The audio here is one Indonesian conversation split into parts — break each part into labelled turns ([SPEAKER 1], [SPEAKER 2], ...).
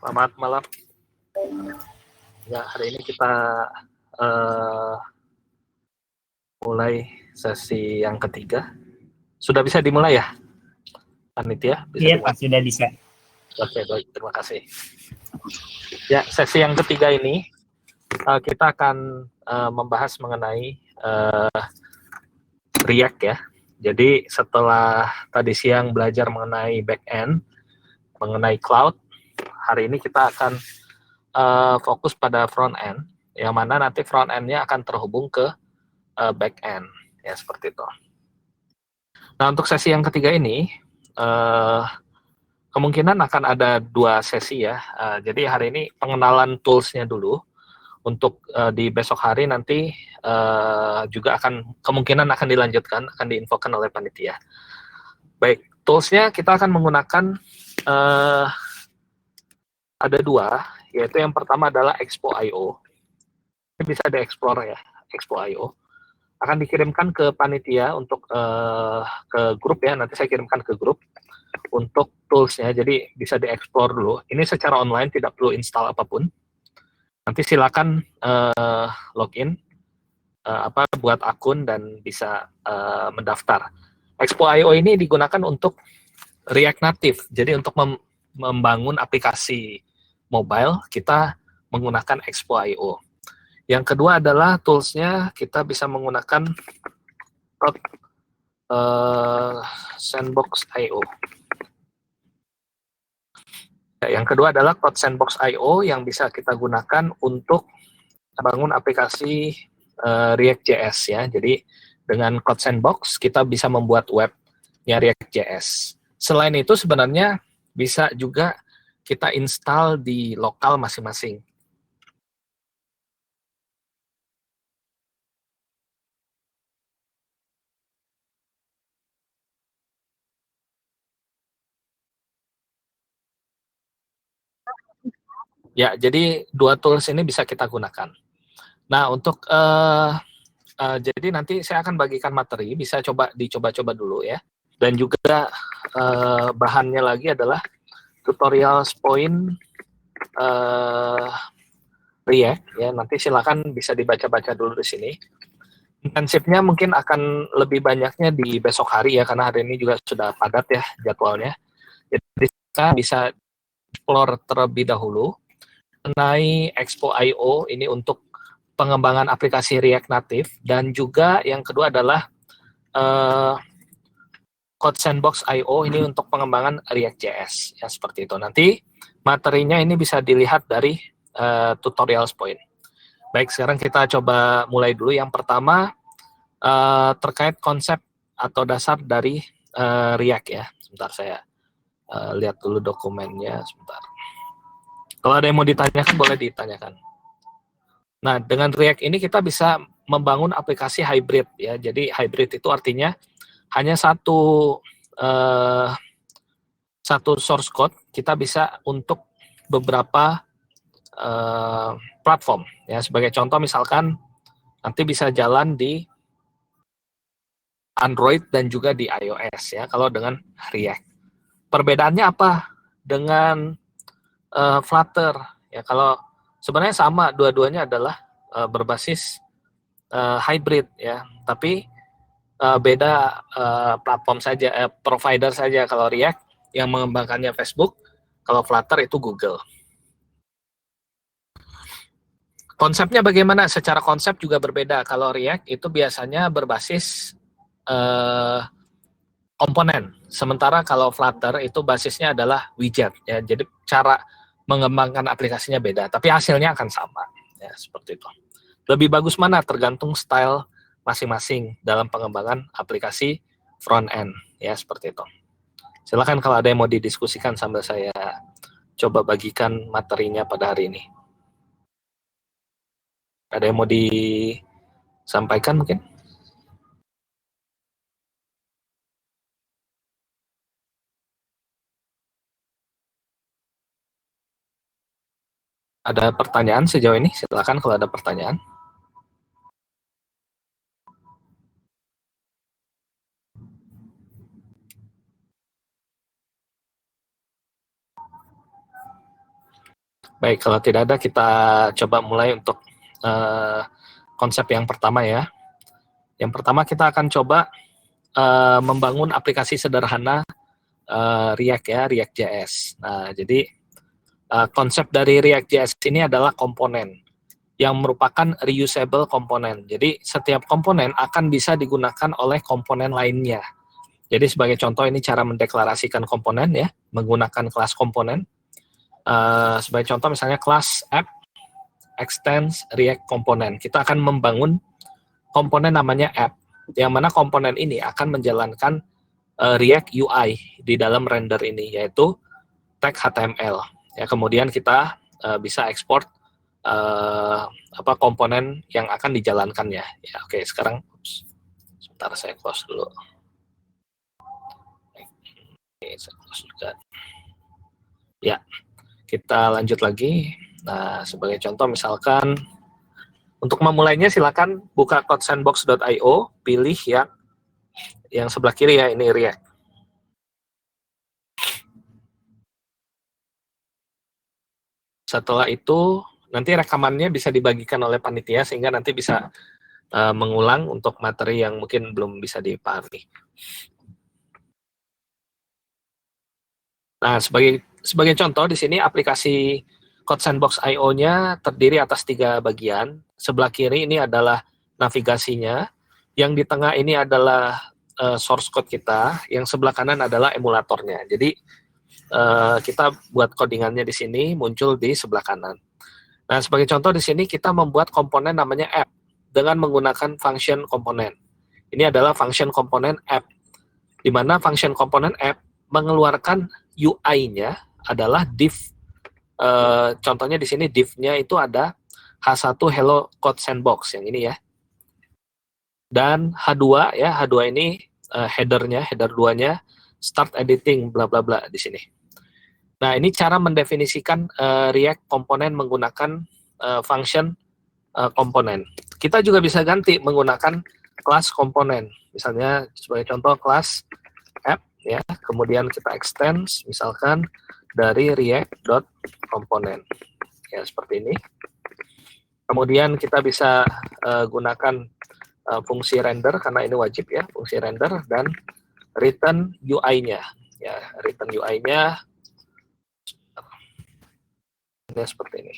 [SPEAKER 1] Selamat malam. Ya, hari ini kita mulai sesi yang ketiga. Sudah bisa dimulai ya, Panitia?
[SPEAKER 2] Iya Pak, sudah bisa.
[SPEAKER 1] Oke, baik. Terima kasih. Ya, sesi yang ketiga ini kita akan membahas mengenai React ya. Jadi setelah tadi siang belajar mengenai back-end, mengenai cloud, hari ini kita akan fokus pada front-end, yang mana nanti front-end-nya akan terhubung ke back-end, ya seperti itu. Nah, untuk sesi yang ketiga ini, kemungkinan akan ada 2 sesi ya. Jadi hari ini pengenalan tools-nya dulu. Untuk di besok hari nanti juga kemungkinan akan dilanjutkan, akan diinfokan oleh panitia. Baik, tools-nya kita akan menggunakan ada 2, yaitu yang pertama adalah Expo.io. Ini bisa dieksplor ya, Expo.io. Akan dikirimkan ke panitia untuk ke grup ya, nanti saya kirimkan ke grup untuk tools-nya, jadi bisa dieksplor dulu. Ini secara online, tidak perlu install apapun. Nanti silakan login, buat akun dan bisa mendaftar. Expo.io ini digunakan untuk React Native, jadi untuk membangun aplikasi mobile, kita menggunakan Expo.io. Yang kedua adalah tools-nya kita bisa menggunakan Sandbox.io. Yang kedua adalah Code Sandbox.io yang bisa kita gunakan untuk bangun aplikasi React.js ya. Jadi dengan Code Sandbox kita bisa membuat webnya React.js. Selain itu sebenarnya bisa juga kita install di lokal masing-masing. Ya, jadi 2 tools ini bisa kita gunakan. Nah, untuk jadi nanti saya akan bagikan materi, bisa dicoba-coba dulu ya. Dan juga bahannya lagi adalah tutorial point React ya. Nanti silakan bisa dibaca-baca dulu di sini. Intensifnya mungkin akan lebih banyaknya di besok hari ya, karena hari ini juga sudah padat ya jadwalnya. Jadi kita bisa explore terlebih dahulu mengenai Expo.io ini untuk pengembangan aplikasi React Native, dan juga yang kedua adalah Code Sandbox.io ini untuk pengembangan React.js ya, seperti itu. Nanti materinya ini bisa dilihat dari tutorial point. Baik, sekarang kita coba mulai dulu. Yang pertama terkait konsep atau dasar dari React ya. Sebentar saya lihat dulu dokumennya sebentar. Kalau ada yang mau ditanyakan boleh ditanyakan. Nah, dengan React ini kita bisa membangun aplikasi hybrid ya. Jadi hybrid itu artinya hanya satu source code kita bisa untuk beberapa platform ya. Sebagai contoh misalkan nanti bisa jalan di Android dan juga di iOS ya kalau dengan React. Perbedaannya apa dengan Flutter ya? Kalau sebenarnya sama, dua-duanya adalah berbasis hybrid ya, tapi beda platform saja, provider saja. Kalau React yang mengembangkannya Facebook, kalau Flutter itu Google. Konsepnya bagaimana? Secara konsep juga berbeda. Kalau React itu biasanya berbasis komponen, sementara kalau Flutter itu basisnya adalah widget ya. Jadi cara mengembangkan aplikasinya beda, tapi hasilnya akan sama ya, seperti itu. Lebih bagus mana tergantung style masing-masing dalam pengembangan aplikasi front end ya, seperti itu. Silakan kalau ada yang mau didiskusikan sambil saya coba bagikan materinya pada hari ini. Ada yang mau disampaikan mungkin? Ada pertanyaan sejauh ini? Silakan kalau ada pertanyaan. Baik, kalau tidak ada kita coba mulai untuk konsep yang pertama ya. Yang pertama kita akan coba membangun aplikasi sederhana React ya, React.js. Nah, jadi konsep dari React.js ini adalah komponen yang merupakan reusable komponen. Jadi setiap komponen akan bisa digunakan oleh komponen lainnya. Jadi sebagai contoh ini cara mendeklarasikan komponen ya, menggunakan kelas komponen. Sebagai contoh misalnya kelas app extends React komponen. Kita akan membangun komponen namanya app, yang mana komponen ini akan menjalankan React UI di dalam render ini, yaitu tag HTML. Ya, kemudian kita bisa ekspor komponen yang akan dijalankannya. Ya, oke, sekarang sebentar saya close dulu. Oke, saya close juga. Ya, kita lanjut lagi. Nah, sebagai contoh misalkan untuk memulainya silakan buka codesandbox.io, pilih yang sebelah kiri ya, ini React. Setelah itu nanti rekamannya bisa dibagikan oleh panitia sehingga nanti bisa mengulang untuk materi yang mungkin belum bisa dipahami. Nah, sebagai contoh di sini aplikasi CodeSandbox.io-nya terdiri atas 3 bagian. Sebelah kiri ini adalah navigasinya, yang di tengah ini adalah source code kita, yang sebelah kanan adalah emulatornya. Jadi kita buat codingannya di sini muncul di sebelah kanan. Nah, sebagai contoh di sini kita membuat komponen namanya app dengan menggunakan function komponen. Ini adalah function komponen app, di mana function komponen app mengeluarkan UI-nya adalah div. Contohnya di sini div-nya itu ada H1 Hello Code Sandbox yang ini ya. Dan H2 ya, H2 ini header-nya, header 2-nya start editing bla bla bla di sini. Nah, ini cara mendefinisikan React komponen menggunakan function komponen. Kita juga bisa ganti menggunakan kelas komponen. Misalnya sebagai contoh kelas app ya, kemudian kita extend misalkan dari react.component. Ya, seperti ini. Kemudian kita bisa gunakan fungsi render karena ini wajib ya, fungsi render dan return UI-nya. Ya, return UI-nya seperti ini.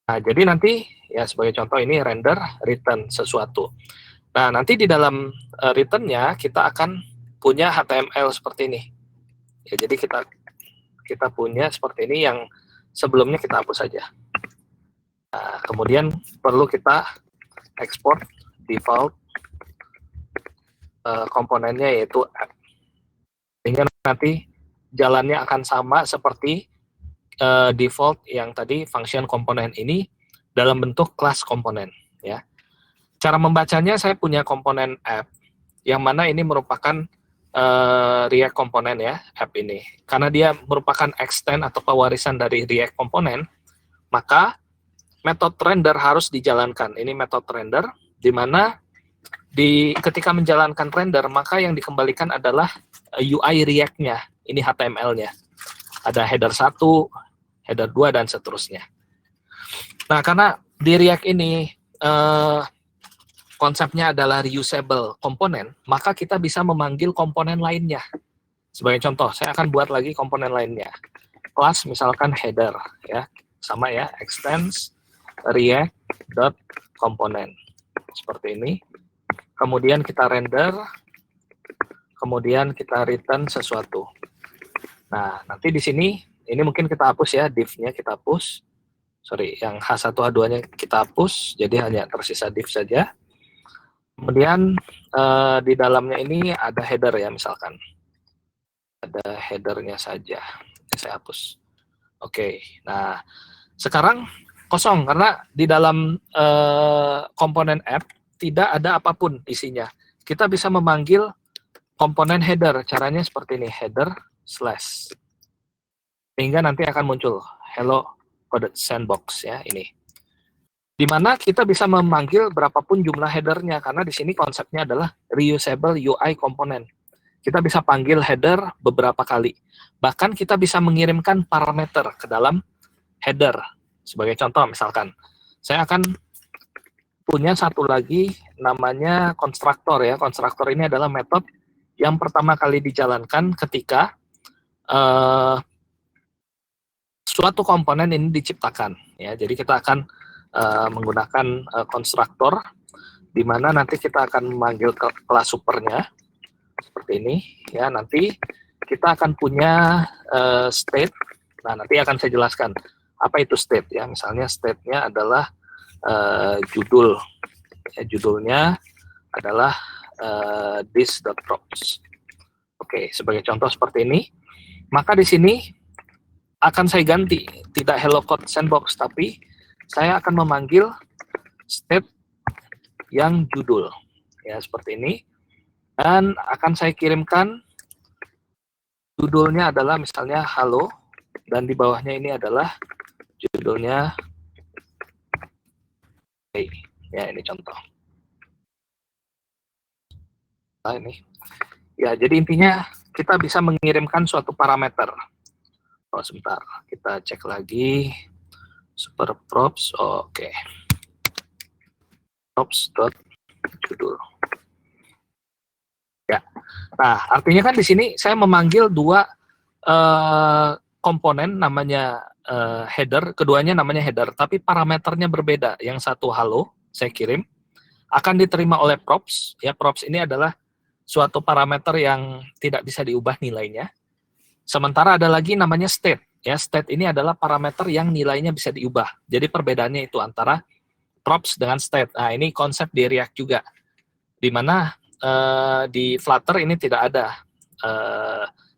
[SPEAKER 1] Nah, jadi nanti ya sebagai contoh ini render return sesuatu. Nah, nanti di dalam return-nya kita akan punya HTML seperti ini. Ya, jadi kita punya seperti ini yang sebelumnya kita hapus saja. Nah, kemudian perlu kita ekspor default komponennya yaitu app. Sehingga nanti jalannya akan sama seperti default yang tadi function komponen ini dalam bentuk kelas komponen ya. Cara membacanya saya punya komponen app yang mana ini merupakan React komponen ya, app ini. Karena dia merupakan extend atau pewarisan dari React komponen, maka metode render harus dijalankan. Ini metode render di mana ketika menjalankan render maka yang dikembalikan adalah UI React-nya. Ini HTML-nya. Ada header 1, header 2, dan seterusnya. Nah, karena di React ini konsepnya adalah reusable komponen, maka kita bisa memanggil komponen lainnya. Sebagai contoh, saya akan buat lagi komponen lainnya. Kelas misalkan header, ya, sama ya, extends react.component. Seperti ini. Kemudian kita render, kemudian kita return sesuatu. Nah, nanti di sini, ini mungkin kita hapus ya, div-nya kita hapus. Sorry, yang H1, H2-nya kita hapus, jadi hanya tersisa div saja. Kemudian di dalamnya ini ada header ya, misalkan. Ada header-nya saja. Saya hapus. Oke, nah sekarang kosong, karena di dalam komponen app tidak ada apapun isinya. Kita bisa memanggil komponen header, caranya seperti ini, header slash. Sehingga nanti akan muncul hello code sandbox ya, ini. Di mana kita bisa memanggil berapapun jumlah headernya, karena di sini konsepnya adalah reusable UI komponen. kita bisa panggil header beberapa kali. Bahkan kita bisa mengirimkan parameter ke dalam header. Sebagai contoh misalkan, saya akan punya satu lagi namanya konstruktor ya. Konstruktor ini adalah metode yang pertama kali dijalankan ketika suatu komponen ini diciptakan ya. Jadi kita akan menggunakan konstruktor di mana nanti kita akan memanggil kelas supernya seperti ini ya. Nanti kita akan punya state. Nah, nanti akan saya jelaskan apa itu state ya. Misalnya state-nya adalah judul ya, judulnya adalah this.props. Oke, sebagai contoh seperti ini. Maka di sini akan saya ganti, tidak hello code sandbox, tapi saya akan memanggil state yang judul ya, seperti ini. Dan akan saya kirimkan judulnya adalah misalnya halo, dan di bawahnya ini adalah judulnya hey. Ya, ini contoh. Nah, ini ya, jadi intinya kita bisa mengirimkan suatu parameter. Oh, sebentar, kita cek lagi super props. Oke. Props.judul. Ya. Nah, artinya kan di sini saya memanggil dua komponen namanya header, keduanya namanya header, tapi parameternya berbeda. Yang satu halo, saya kirim, akan diterima oleh props. Ya, props ini adalah suatu parameter yang tidak bisa diubah nilainya. Sementara ada lagi namanya state. Ya, state ini adalah parameter yang nilainya bisa diubah. Jadi perbedaannya itu antara props dengan state. Nah, ini konsep di React juga, di mana di Flutter ini tidak ada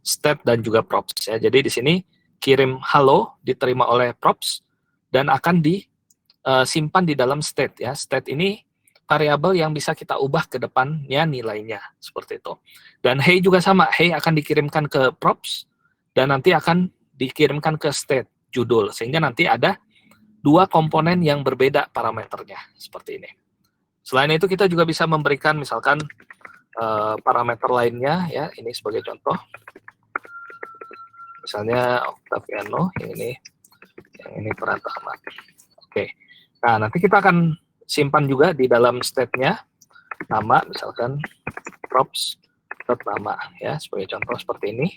[SPEAKER 1] state dan juga props. Ya. Jadi di sini kirim halo diterima oleh props dan akan disimpan di dalam state. Ya, state ini variabel yang bisa kita ubah ke depannya nilainya seperti itu. Dan hey juga sama, hey akan dikirimkan ke props dan nanti akan dikirimkan ke state judul, sehingga nanti ada dua komponen yang berbeda parameternya seperti ini. Selain itu kita juga bisa memberikan misalkan parameter lainnya ya, ini sebagai contoh. Misalnya Octaviano, yang ini Pratama. Oke. Nah, nanti kita akan simpan juga di dalam state-nya nama, misalkan props.nama ya, sebagai contoh seperti ini.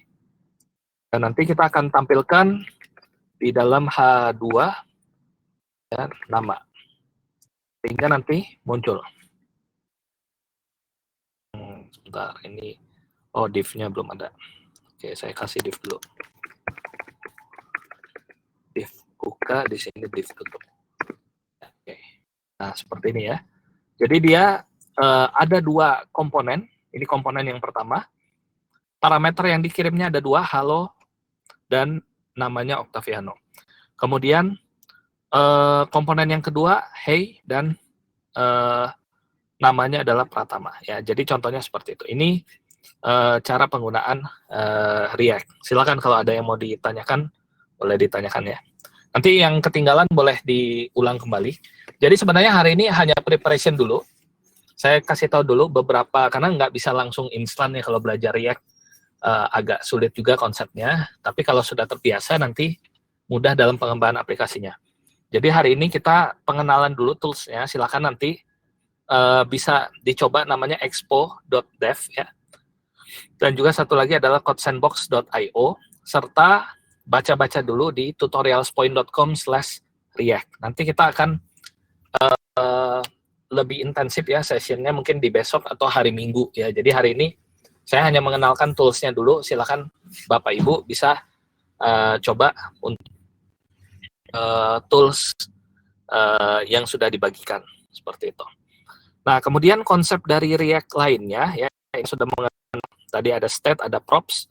[SPEAKER 1] Dan nanti kita akan tampilkan di dalam H2 ya, nama, sehingga nanti muncul. Sebentar, ini div-nya belum ada. Oke, saya kasih div dulu. Div buka, di sini div tutup. Oke. Nah, seperti ini ya. Jadi dia ada dua komponen. Ini komponen yang pertama. Parameter yang dikirimnya ada dua, halo dan namanya Octaviano. Kemudian komponen yang kedua, hey, dan namanya adalah Pratama. Ya, jadi contohnya seperti itu. Ini cara penggunaan React. Silakan kalau ada yang mau ditanyakan, boleh ditanyakan ya. Nanti yang ketinggalan boleh diulang kembali. Jadi sebenarnya hari ini hanya preparation dulu. Saya kasih tahu dulu beberapa, karena nggak bisa langsung instan ya kalau belajar React. Agak sulit juga konsepnya. Tapi kalau sudah terbiasa nanti mudah dalam pengembangan aplikasinya. Jadi hari ini kita pengenalan dulu tools-nya. Silakan nanti bisa dicoba, namanya expo.dev ya. Dan juga satu lagi adalah codesandbox.io, serta baca-baca dulu di tutorialspoint.com/react. Nanti kita akan lebih intensif ya sessionnya, mungkin di besok atau hari Minggu ya. Jadi hari ini saya hanya mengenalkan tools-nya dulu. Silakan Bapak Ibu bisa coba untuk tools yang sudah dibagikan seperti itu. Nah, kemudian konsep dari React lainnya ya, yang sudah mengenal tadi ada state, ada props.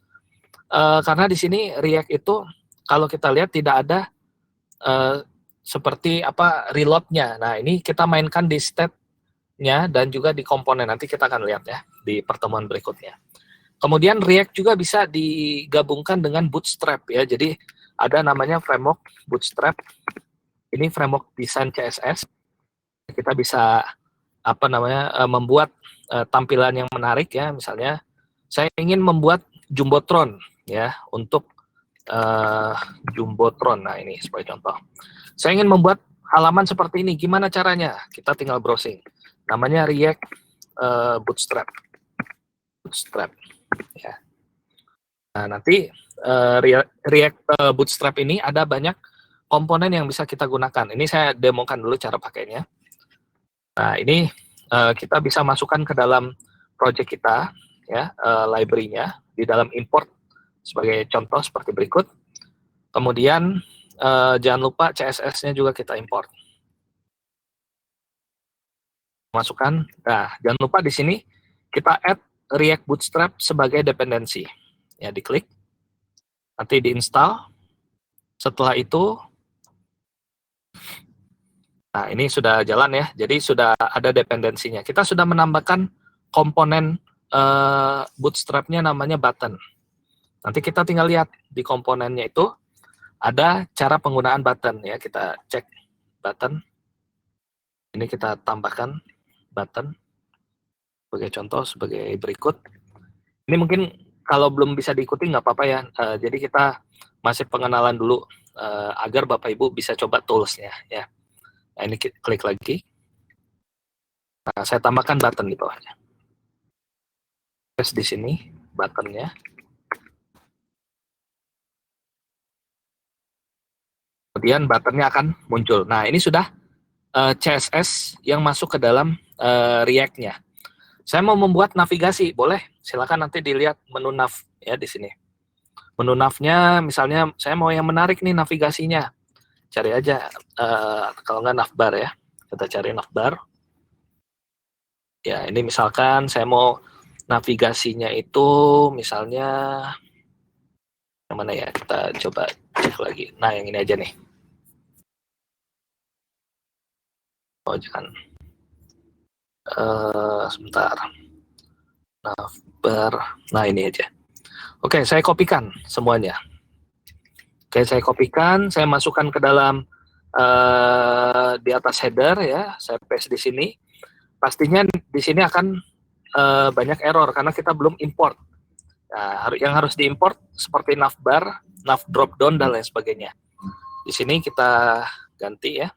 [SPEAKER 1] Karena di sini React itu kalau kita lihat tidak ada seperti apa reload-nya. Nah, ini kita mainkan di state-nya dan juga di komponen. Nanti kita akan lihat ya di pertemuan berikutnya. Kemudian React juga bisa digabungkan dengan Bootstrap ya. Jadi ada namanya framework Bootstrap. Ini framework desain CSS. Kita bisa membuat tampilan yang menarik ya, misalnya Saya ingin membuat Jumbotron ya untuk Jumbotron. Nah, ini sebagai contoh. Saya ingin membuat halaman seperti ini. Gimana caranya? Kita tinggal browsing. Namanya React Bootstrap. Bootstrap ya. Nah, nanti React Bootstrap ini ada banyak komponen yang bisa kita gunakan. Ini saya demokan dulu cara pakainya. Nah, ini kita bisa masukkan ke dalam project kita ya, library-nya di dalam import sebagai contoh seperti berikut. Kemudian jangan lupa CSS-nya juga kita import. Masukkan. Nah, jangan lupa di sini kita add React Bootstrap sebagai dependensi. Ya, diklik. Nanti diinstal. Setelah itu, nah ini sudah jalan ya. Jadi sudah ada dependensinya. Kita sudah menambahkan komponen Bootstrap-nya namanya button. Nanti kita tinggal lihat di komponennya itu ada cara penggunaan button ya. Kita cek button. Ini kita tambahkan button sebagai contoh sebagai berikut. Ini mungkin kalau belum bisa diikuti nggak apa-apa ya. Jadi kita masih pengenalan dulu agar Bapak Ibu bisa coba tools-nya ya. Nah, ini klik lagi. Nah, saya tambahkan button di bawahnya. Terus di sini button-nya. Kemudian button-nya akan muncul. Nah, ini sudah CSS yang masuk ke dalam React-nya. Saya mau membuat navigasi, boleh? Silakan nanti dilihat menu nav ya di sini. Menu nav-nya misalnya saya mau yang menarik nih navigasinya. Cari aja kalau nggak navbar ya. Kita cari navbar. Ya, ini misalkan saya mau navigasinya itu misalnya yang mana ya? Kita coba cek lagi. Nah, yang ini aja nih. Oh, jangan. Sebentar. Navbar. Nah, ini aja. Oke, saya kopikan semuanya. Oke, saya kopikan, saya masukkan ke dalam di atas header ya. Saya paste di sini. Pastinya di sini akan banyak error karena kita belum import. Nah, yang harus diimport seperti navbar, nav dropdown dan lain sebagainya. Di sini kita ganti ya.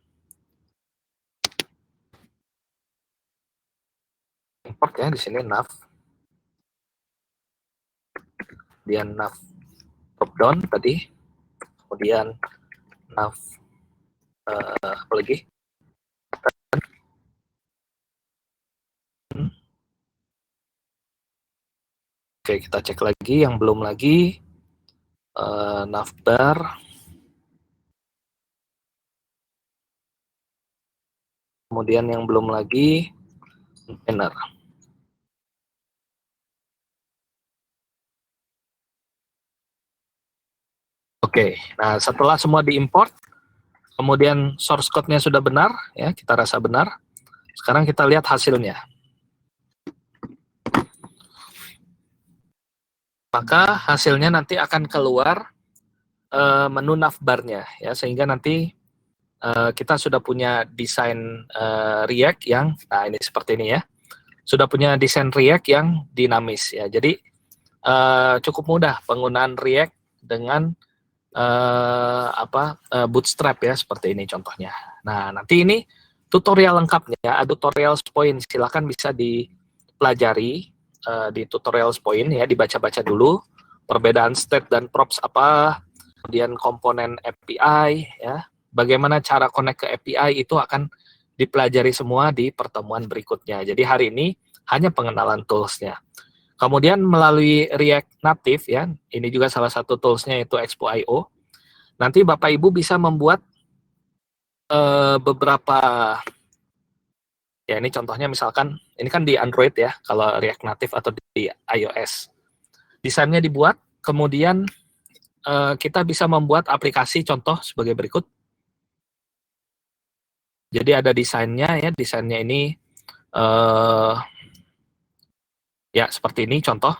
[SPEAKER 1] Import ya di sini nav. Kemudian nav dropdown tadi. Kemudian nav apa lagi? Oke, kita cek lagi yang belum lagi. Navbar. Kemudian yang belum lagi container. Oke, nah setelah semua diimport, kemudian source code-nya sudah benar, ya kita rasa benar. Sekarang kita lihat hasilnya. Maka hasilnya nanti akan keluar menu navbar-nya, ya sehingga nanti kita sudah punya desain React yang, nah ini seperti ini ya, sudah punya desain React yang dinamis ya. Jadi cukup mudah penggunaan React dengan Bootstrap ya, seperti ini contohnya. Nah, nanti ini tutorial lengkapnya, ada tutorial point, silahkan bisa dipelajari di tutorial point ya, dibaca-baca dulu perbedaan state dan props apa, kemudian komponen API ya, bagaimana cara connect ke API itu akan dipelajari semua di pertemuan berikutnya. Jadi hari ini hanya pengenalan toolsnya. Kemudian melalui React Native ya, ini juga salah satu toolsnya yaitu Expo.io. Nanti Bapak Ibu bisa membuat beberapa, ya ini contohnya misalkan, ini kan di Android ya, kalau React Native atau di iOS. Desainnya dibuat, kemudian kita bisa membuat aplikasi contoh sebagai berikut. Jadi ada desainnya ya, desainnya ini ya seperti ini contoh.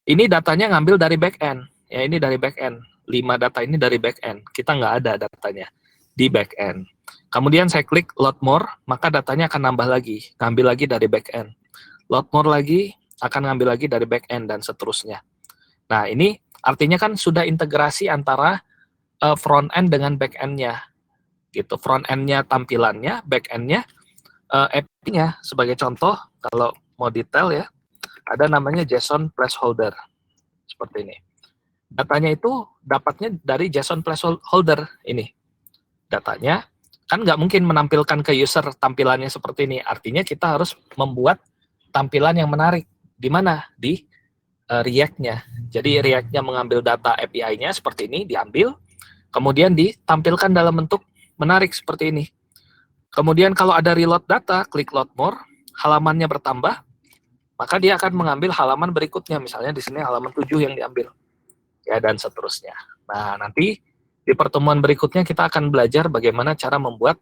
[SPEAKER 1] Ini datanya ngambil dari backend, ya ini dari backend. 5 data ini dari backend. Kita nggak ada datanya di backend. Kemudian saya klik load more, maka datanya akan nambah lagi, ngambil lagi dari backend. Load more lagi, akan ngambil lagi dari back end dan seterusnya. Nah, ini artinya kan sudah integrasi antara front end dengan back end-nya gitu. Front end-nya tampilannya, back end-nya API-nya. Sebagai contoh, kalau mau detail ya, ada namanya JSON placeholder seperti ini. Datanya itu dapatnya dari JSON placeholder ini. Datanya kan nggak mungkin menampilkan ke user tampilannya seperti ini. Artinya kita harus membuat tampilan yang menarik. Di mana? Di React-nya. Jadi React-nya mengambil data API-nya seperti ini, diambil, kemudian ditampilkan dalam bentuk menarik seperti ini. Kemudian kalau ada reload data, klik load more, halamannya bertambah, maka dia akan mengambil halaman berikutnya. Misalnya di sini halaman 7 yang diambil. Ya, dan seterusnya. Nah, nanti di pertemuan berikutnya kita akan belajar bagaimana cara membuat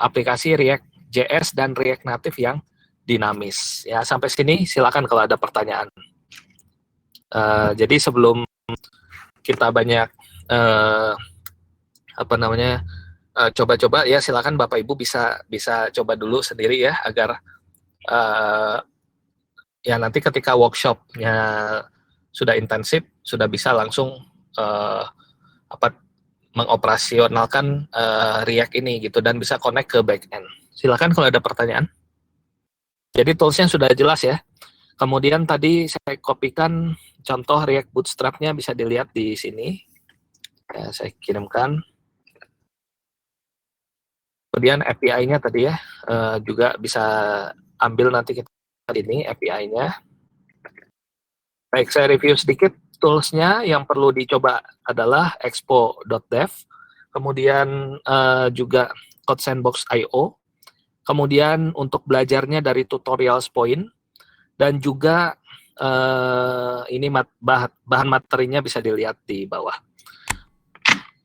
[SPEAKER 1] aplikasi React.js dan React Native yang dinamis. Ya, sampai sini silakan kalau ada pertanyaan. Jadi sebelum kita banyak coba-coba ya, silakan Bapak Ibu bisa coba dulu sendiri ya, agar ya nanti ketika workshopnya sudah intensif, sudah bisa langsung mengoperasionalkan React ini gitu, dan bisa connect ke backend. Silakan kalau ada pertanyaan. Jadi toolsnya sudah jelas ya. Kemudian tadi saya kopikan contoh React Bootstrap-nya, bisa dilihat di sini. Ya, saya kirimkan. Kemudian API-nya tadi ya, juga bisa ambil nanti kita ini API-nya. Baik, saya review sedikit. Tools-nya yang perlu dicoba adalah expo.dev, kemudian juga CodeSandbox.io, kemudian untuk belajarnya dari tutorials point, dan juga ini bahan materinya bisa dilihat di bawah.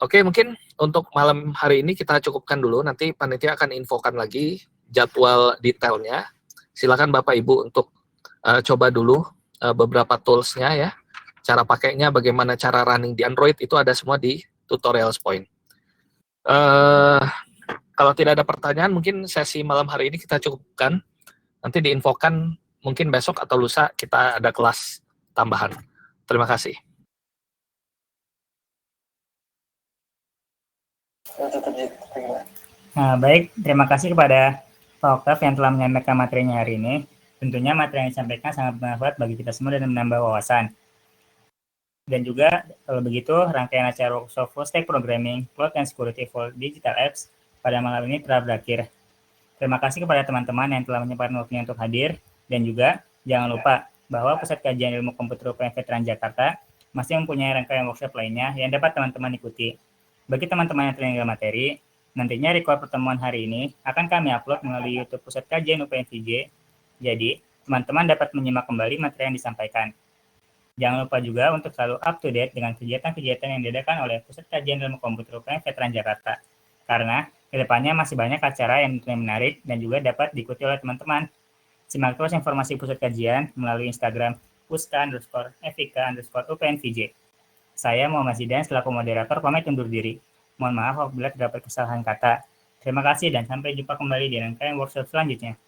[SPEAKER 1] Oke, mungkin untuk malam hari ini kita cukupkan dulu, nanti panitia akan infokan lagi jadwal detailnya. Silakan Bapak Ibu untuk coba dulu beberapa tools-nya ya. Cara pakainya, bagaimana cara running di Android, itu ada semua di tutorials point. Kalau tidak ada pertanyaan, mungkin sesi malam hari ini kita cukupkan. Nanti diinfokan mungkin besok atau lusa kita ada kelas tambahan. Terima kasih.
[SPEAKER 2] Nah, baik, terima kasih kepada Pak Oktav yang telah menyampaikan materinya hari ini. Tentunya materi yang disampaikan sangat bermanfaat bagi kita semua dan menambah wawasan. Dan juga, kalau begitu, rangkaian acara workshop Full Stack Programming, Cloud and Security for Digital Apps pada malam ini telah berakhir. Terima kasih kepada teman-teman yang telah menyempatkan waktunya untuk hadir, dan juga jangan lupa bahwa Pusat Kajian Ilmu Komputer UPN Veteran Jakarta masih mempunyai rangkaian workshop lainnya yang dapat teman-teman ikuti. Bagi teman-teman yang tertinggal materi, nantinya record pertemuan hari ini akan kami upload melalui YouTube Pusat Kajian UPN VJ, jadi teman-teman dapat menyimak kembali materi yang disampaikan. Jangan lupa juga untuk selalu up to date dengan kegiatan-kegiatan yang diadakan oleh Pusat Kajian Ilmu Komputer UPN Veteran Jakarta, karena kedepannya masih banyak acara yang menarik dan juga dapat diikuti oleh teman-teman. Simak terus informasi Pusat Kajian melalui Instagram puska_fik_UPNVJ. Saya Muhammad Zidan selaku moderator pamit undur diri. Mohon maaf apabila terdapat kesalahan kata. Terima kasih dan sampai jumpa kembali di rangkaian workshop selanjutnya.